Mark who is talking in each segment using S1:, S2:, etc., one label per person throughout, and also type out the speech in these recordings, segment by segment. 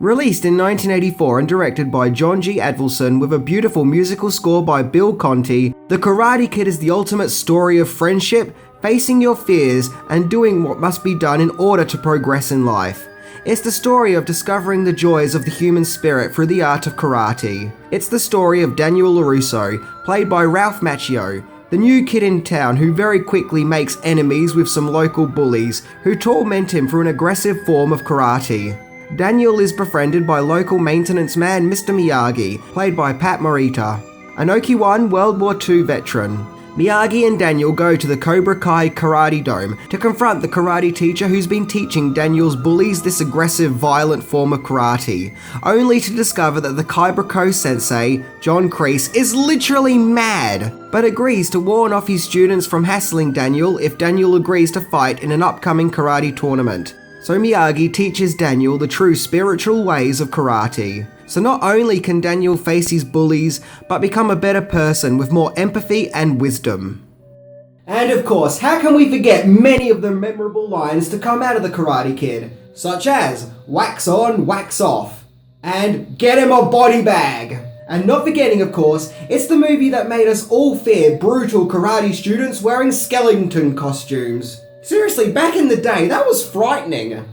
S1: Released in 1984 and directed by John G. Avildsen with a beautiful musical score by Bill Conti, The Karate Kid is the ultimate story of friendship, facing your fears, and doing what must be done in order to progress in life. It's the story of discovering the joys of the human spirit through the art of karate. It's the story of Daniel LaRusso, played by Ralph Macchio, the new kid in town who very quickly makes enemies with some local bullies who torment him through an aggressive form of karate. Daniel is befriended by local maintenance man Mr. Miyagi, played by Pat Morita, an Oki-1 World War II veteran. Miyagi and Daniel go to the Cobra Kai Karate Dome to confront the karate teacher who's been teaching Daniel's bullies this aggressive, violent form of karate, only to discover that the Kaibrako sensei, John Kreese, is literally mad, but agrees to warn off his students from hassling Daniel if Daniel agrees to fight in an upcoming karate tournament. So Miyagi teaches Daniel the true spiritual ways of karate. So not only can Daniel face his bullies, but become a better person with more empathy and wisdom. And of course, how can we forget many of the memorable lines to come out of The Karate Kid, such as wax on, wax off, and get him a body bag. And not forgetting, of course, it's the movie that made us all fear brutal karate students wearing skeleton costumes. Seriously, back in the day, that was frightening.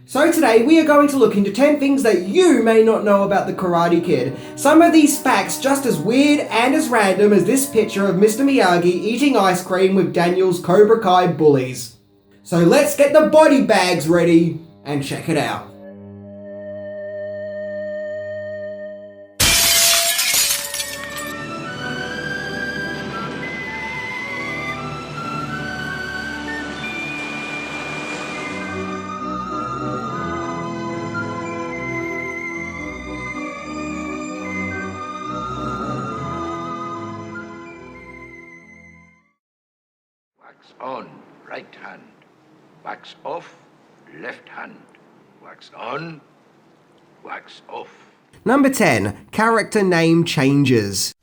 S1: So today we are going to look into 10 things that you may not know about the Karate Kid. Some of these facts just as weird and as random as this picture of Mr. Miyagi eating ice cream with Daniel's Cobra Kai bullies. So let's get the body bags ready and check it out.
S2: Wax on, right hand. Wax off, left hand. Wax on, wax off.
S1: Number 10. Character name changes.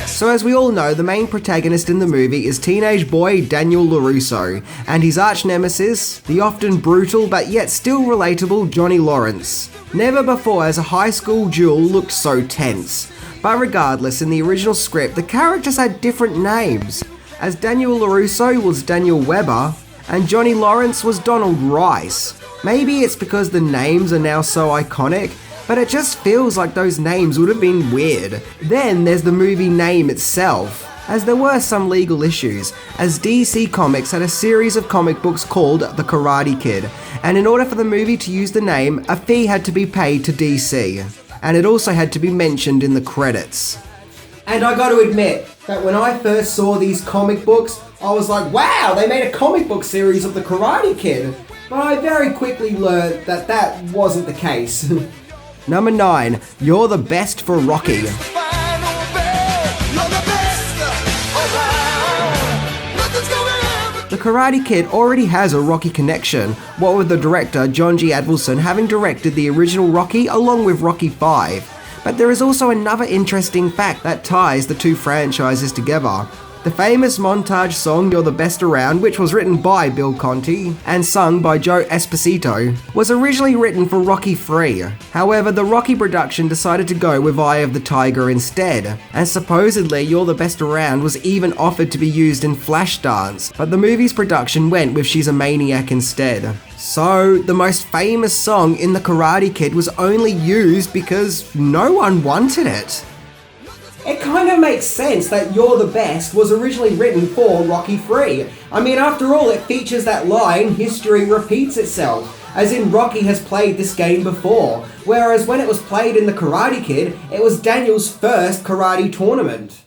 S1: So as we all know, the main protagonist in the movie is teenage boy Daniel LaRusso, and his arch nemesis, the often brutal but yet still relatable Johnny Lawrence. Never before has a high school duel looked so tense. But regardless, in the original script, the characters had different names, as Daniel LaRusso was Daniel Weber, and Johnny Lawrence was Donald Rice. Maybe it's because the names are now so iconic, but it just feels like those names would have been weird. Then there's the movie name itself, as there were some legal issues, as DC Comics had a series of comic books called The Karate Kid, and in order for the movie to use the name, a fee had to be paid to DC. And it also had to be mentioned in the credits. And I got to admit that when I first saw these comic books, I was like, wow, they made a comic book series of the Karate Kid. But I very quickly learned that that wasn't the case. Number 9. You're the best for Rocky. The Karate Kid already has a Rocky connection, what with the director John G. Avildsen having directed the original Rocky along with Rocky V. But there is also another interesting fact that ties the two franchises together. The famous montage song You're the Best Around, which was written by Bill Conti and sung by Joe Esposito, was originally written for Rocky III. However, the Rocky production decided to go with Eye of the Tiger instead, and supposedly You're the Best Around was even offered to be used in Flashdance, but the movie's production went with She's a Maniac instead. So, the most famous song in The Karate Kid was only used because no one wanted it. It kind of makes sense that You're the Best was originally written for Rocky III. I mean, after all, it features that line, history repeats itself, as in Rocky has played this game before, whereas when it was played in The Karate Kid, it was Daniel's first karate tournament.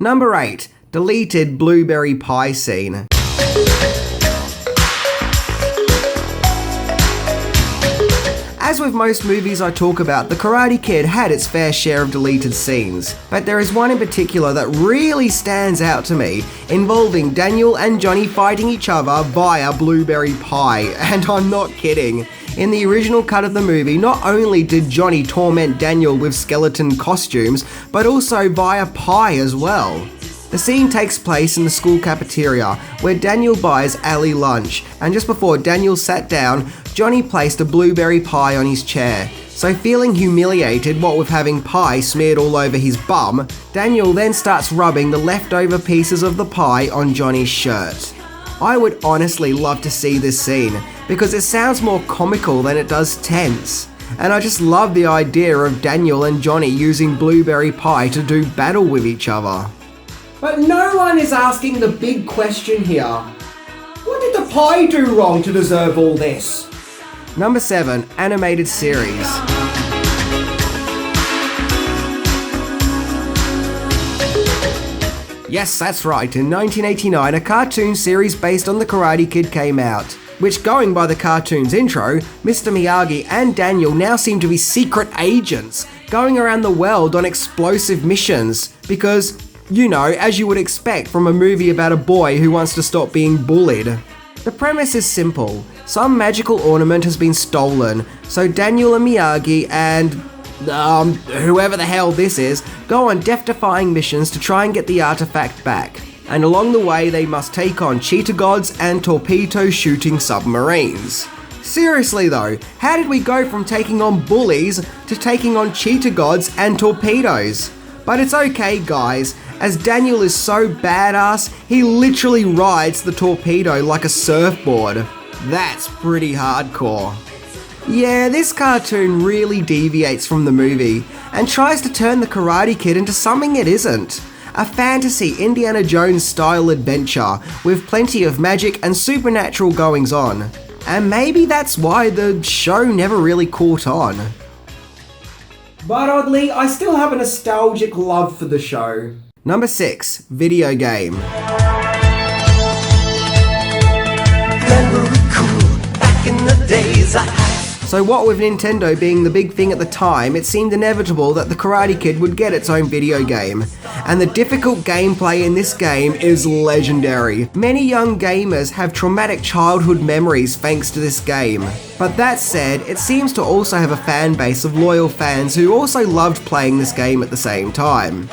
S1: Number 8. Deleted blueberry pie scene. As with most movies I talk about, The Karate Kid had its fair share of deleted scenes, but there is one in particular that really stands out to me, involving Daniel and Johnny fighting each other via blueberry pie, and I'm not kidding. In the original cut of the movie, not only did Johnny torment Daniel with skeleton costumes, but also via pie as well. The scene takes place in the school cafeteria, where Daniel buys Ali lunch, and just before Daniel sat down, Johnny placed a blueberry pie on his chair. So feeling humiliated, what with having pie smeared all over his bum, Daniel then starts rubbing the leftover pieces of the pie on Johnny's shirt. I would honestly love to see this scene, because it sounds more comical than it does tense. And I just love the idea of Daniel and Johnny using blueberry pie to do battle with each other. But no one is asking the big question here. What did the pie do wrong to deserve all this? Number 7, animated series. Yes, that's right, in 1989 a cartoon series based on the Karate Kid came out, which, going by the cartoon's intro, Mr. Miyagi and Daniel now seem to be secret agents, going around the world on explosive missions, because, you know, as you would expect from a movie about a boy who wants to stop being bullied. The premise is simple. Some magical ornament has been stolen, so Daniel and Miyagi and whoever the hell this is, go on death-defying missions to try and get the artifact back. And along the way they must take on cheetah gods and torpedo-shooting submarines. Seriously though, how did we go from taking on bullies to taking on cheetah gods and torpedoes? But it's okay guys, as Daniel is so badass, he literally rides the torpedo like a surfboard. That's pretty hardcore. Yeah, this cartoon really deviates from the movie and tries to turn the Karate Kid into something it isn't. A fantasy Indiana Jones style adventure with plenty of magic and supernatural goings on. And maybe that's why the show never really caught on. But oddly, I still have a nostalgic love for the show. Number 6, video game. So what with Nintendo being the big thing at the time, it seemed inevitable that the Karate Kid would get its own video game. And the difficult gameplay in this game is legendary. Many young gamers have traumatic childhood memories thanks to this game. But that said, it seems to also have a fan base of loyal fans who also loved playing this game at the same time.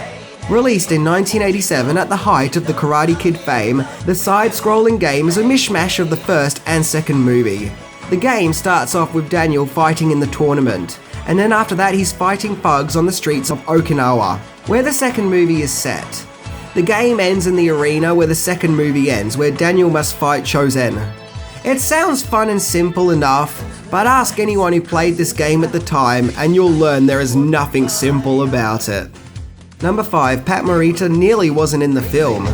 S1: Released in 1987 at the height of the Karate Kid fame, the side-scrolling game is a mishmash of the first and second movie. The game starts off with Daniel fighting in the tournament, and then after that he's fighting thugs on the streets of Okinawa, where the second movie is set. The game ends in the arena where the second movie ends, where Daniel must fight Chozen. It sounds fun and simple enough, but ask anyone who played this game at the time and you'll learn there is nothing simple about it. Number 5, Pat Morita nearly wasn't in the film.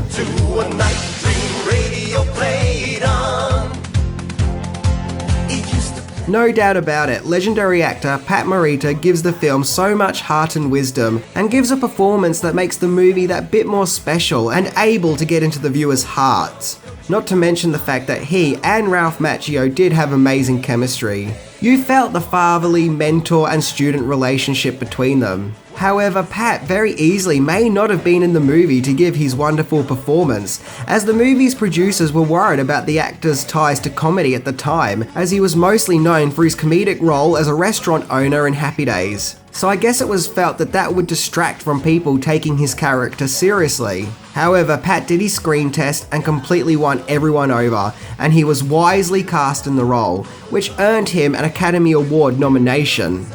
S1: No doubt about it, legendary actor Pat Morita gives the film so much heart and wisdom, and gives a performance that makes the movie that bit more special and able to get into the viewer's hearts. Not to mention the fact that he and Ralph Macchio did have amazing chemistry. You felt the fatherly mentor and student relationship between them. However, Pat very easily may not have been in the movie to give his wonderful performance, as the movie's producers were worried about the actor's ties to comedy at the time, as he was mostly known for his comedic role as a restaurant owner in Happy Days. So I guess it was felt that that would distract from people taking his character seriously. However, Pat did his screen test and completely won everyone over, and he was wisely cast in the role, which earned him an Academy Award nomination.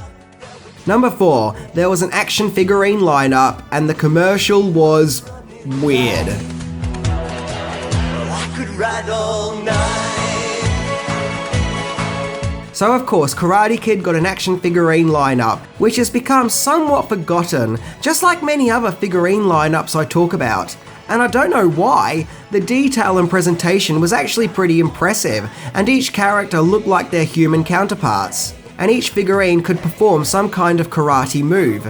S1: Number 4, there was an action figurine lineup, and the commercial was weird. I could ride all night. So of course, Karate Kid got an action figurine lineup, which has become somewhat forgotten, just like many other figurine lineups I talk about. And I don't know why, the detail and presentation was actually pretty impressive, and each character looked like their human counterparts. And each figurine could perform some kind of karate move.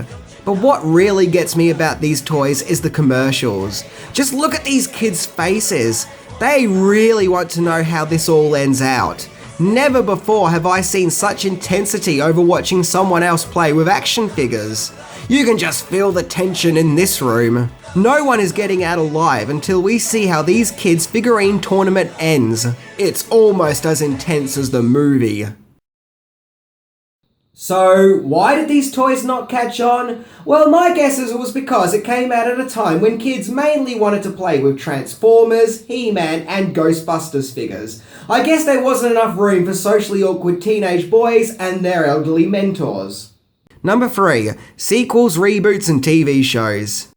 S1: But what really gets me about these toys is the commercials. Just look at these kids' faces. They really want to know how this all ends out. Never before have I seen such intensity over watching someone else play with action figures. You can just feel the tension in this room. No one is getting out alive until we see how these kids' figurine tournament ends. It's almost as intense as the movie. So, why did these toys not catch on? Well, my guess is it was because it came out at a time when kids mainly wanted to play with Transformers, He-Man, and Ghostbusters figures. I guess there wasn't enough room for socially awkward teenage boys and their elderly mentors. Number 3. Sequels, reboots, and TV shows.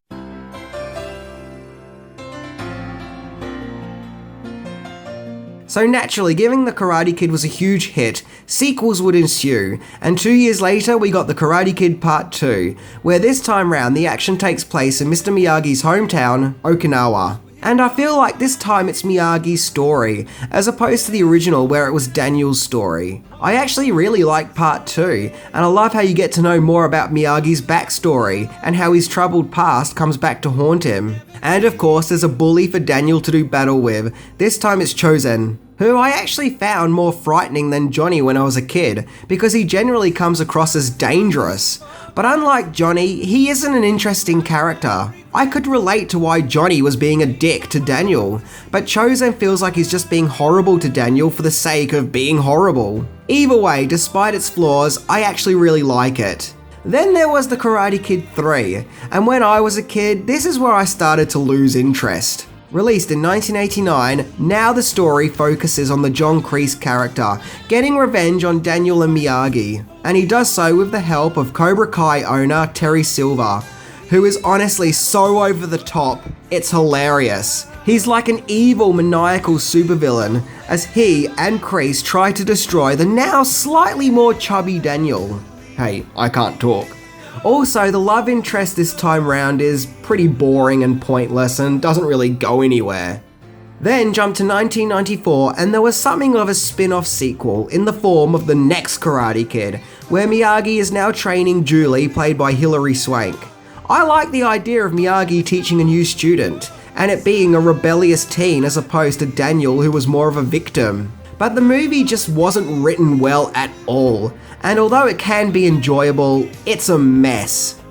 S1: So naturally, given The Karate Kid was a huge hit, sequels would ensue, and 2 years later we got The Karate Kid Part 2, where this time round the action takes place in Mr. Miyagi's hometown, Okinawa. And I feel like this time it's Miyagi's story, as opposed to the original where it was Daniel's story. I actually really like Part 2, and I love how you get to know more about Miyagi's backstory, and how his troubled past comes back to haunt him. And of course there's a bully for Daniel to do battle with, this time it's Chozen, who I actually found more frightening than Johnny when I was a kid, because he generally comes across as dangerous. But unlike Johnny, he isn't an interesting character. I could relate to why Johnny was being a dick to Daniel, but Chozen feels like he's just being horrible to Daniel for the sake of being horrible. Either way, despite its flaws, I actually really like it. Then there was The Karate Kid 3, and when I was a kid, this is where I started to lose interest. Released in 1989, now the story focuses on the John Kreese character, getting revenge on Daniel and Miyagi, and he does so with the help of Cobra Kai owner Terry Silver, who is honestly so over the top, it's hilarious. He's like an evil, maniacal supervillain, as he and Kreese try to destroy the now slightly more chubby Daniel. Hey, I can't talk. Also, the love interest this time round is pretty boring and pointless and doesn't really go anywhere. Then jump to 1994 and there was something of a spin-off sequel in the form of the next Karate Kid, where Miyagi is now training Julie, played by Hilary Swank. I like the idea of Miyagi teaching a new student, and it being a rebellious teen as opposed to Daniel, who was more of a victim. But the movie just wasn't written well at all, and although it can be enjoyable, it's a mess.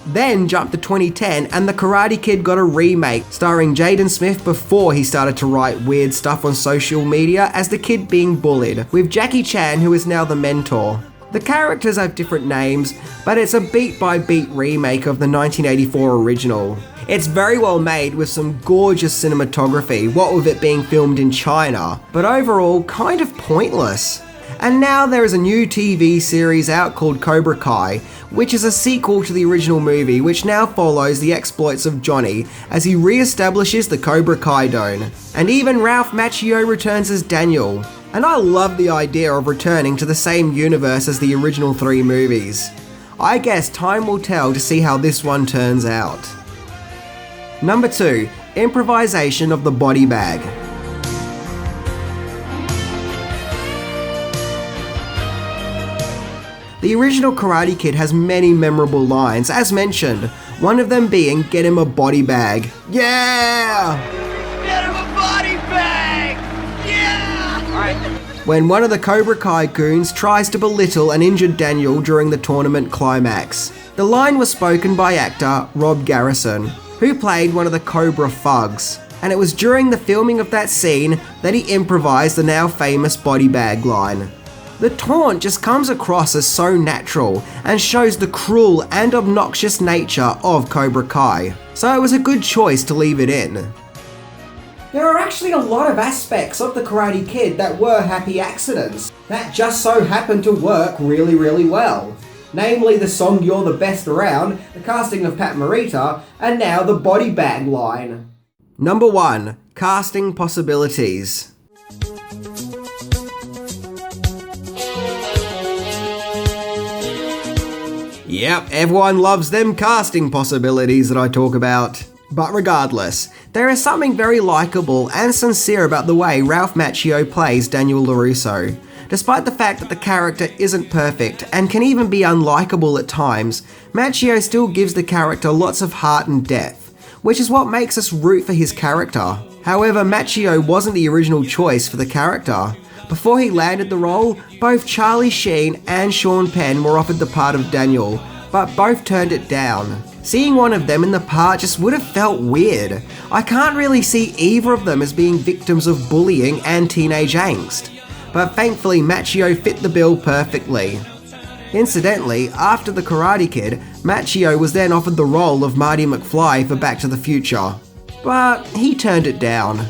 S1: Then jump to 2010 and The Karate Kid got a remake starring Jaden Smith before he started to write weird stuff on social media as the kid being bullied, with Jackie Chan, who is now the mentor. The characters have different names, but it's a beat-by-beat remake of the 1984 original. It's very well made with some gorgeous cinematography, what with it being filmed in China, but overall kind of pointless. And now there is a new TV series out called Cobra Kai, which is a sequel to the original movie, which now follows the exploits of Johnny as he re-establishes the Cobra Kai Don. And even Ralph Macchio returns as Daniel. And I love the idea of returning to the same universe as the original 3 movies. I guess time will tell to see how this one turns out. Number 2. Improvisation of the body bag. The original Karate Kid has many memorable lines, as mentioned, one of them being, "Get him a body bag." Yeah!
S3: Get him a body bag! Yeah! Alright.
S1: When one of the Cobra Kai goons tries to belittle an injured Daniel during the tournament climax. The line was spoken by actor Rob Garrison, who played one of the Cobra thugs, and it was during the filming of that scene that he improvised the now famous body bag line. The taunt just comes across as so natural and shows the cruel and obnoxious nature of Cobra Kai, so it was a good choice to leave it in. There are actually a lot of aspects of the Karate Kid that were happy accidents that just so happened to work really, really well. Namely the song "You're the Best Around," the casting of Pat Morita, and now the body bag line. Number 1. Casting possibilities. Yep, everyone loves them casting possibilities that I talk about. But regardless, there is something very likeable and sincere about the way Ralph Macchio plays Daniel LaRusso. Despite the fact that the character isn't perfect and can even be unlikable at times, Macchio still gives the character lots of heart and depth, which is what makes us root for his character. However, Macchio wasn't the original choice for the character. Before he landed the role, both Charlie Sheen and Sean Penn were offered the part of Daniel, but both turned it down. Seeing one of them in the part just would have felt weird. I can't really see either of them as being victims of bullying and teenage angst. But thankfully Macchio fit the bill perfectly. Incidentally, after The Karate Kid, Macchio was then offered the role of Marty McFly for Back to the Future, but he turned it down.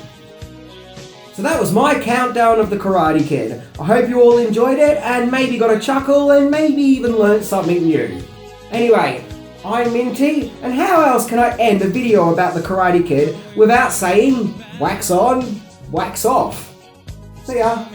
S1: So that was my countdown of The Karate Kid. I hope you all enjoyed it and maybe got a chuckle and maybe even learnt something new. Anyway, I'm Minty, and how else can I end a video about The Karate Kid without saying wax on, wax off? See ya!